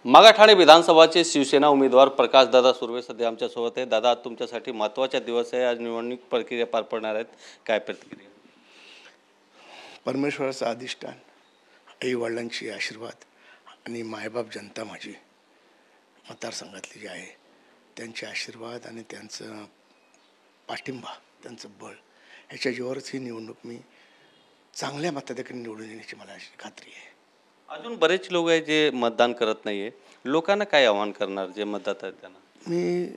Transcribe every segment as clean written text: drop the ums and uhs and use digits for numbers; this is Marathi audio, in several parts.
मागाठाणे विधानसभाचे शिवसेना उमेदवार प्रकाशदादा सुर्वे सध्या आमच्यासोबत आहे। दादा, तुमच्यासाठी महत्त्वाचा दिवस आहे, आज निवडणूक प्रक्रिया पार पडणार आहेत, काय प्रतिक्रिया? परमेश्वराचं अधिष्ठान, आई वडिलांची आशीर्वाद आणि मायबाप जनता माझी मतदारसंघातली जी आहे त्यांचे आशीर्वाद आणि त्यांचं पाठिंबा, त्यांचं बळ ह्याच्या जोरावरच ही निवडणूक मी चांगल्या मताधिक्याने निवडून येण्याची मला खात्री आहे। अजून बरेच लोक आहेत जे मतदान करत नाहीये, लोकांना काय आव्हान करणार जे मतदाता आहेत त्यांना? मी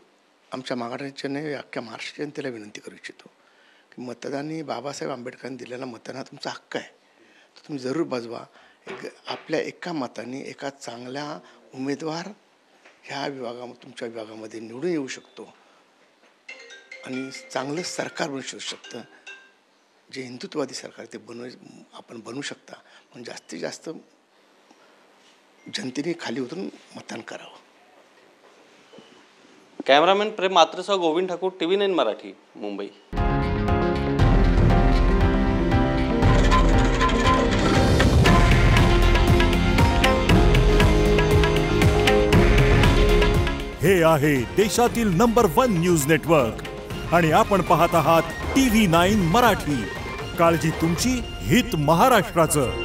आमच्या मागाठाण्याच्या नाही, अख्ख्या महाराष्ट्र जनतेला विनंती करू इच्छितो की मतदानी बाबासाहेब आंबेडकरांनी दिलेला मतदान हा तुमचा हक्क आहे, तर तुम्ही जरूर बजवा। आपल्या एका मताने एका चांगल्या उमेदवार ह्या विभागामध्ये, तुमच्या विभागामध्ये निवडून येऊ शकतो आणि चांगलं सरकार बनू शकतं। जे हिंदुत्ववादी सरकार ते आपण बनवू शकता, पण जास्तीत जास्त जनतेने खाली उतरून मतदान करावं। कॅमेरामॅन प्रेम मात्रसह गोविंद ठाकूर, TV9 मराठी, मुंबई। हे आहे देशातील नंबर 1 न्यूज नेटवर्क आणि आपण पाहत आहात TV9 मराठी। काळजी तुमची, हित महाराष्ट्राचं।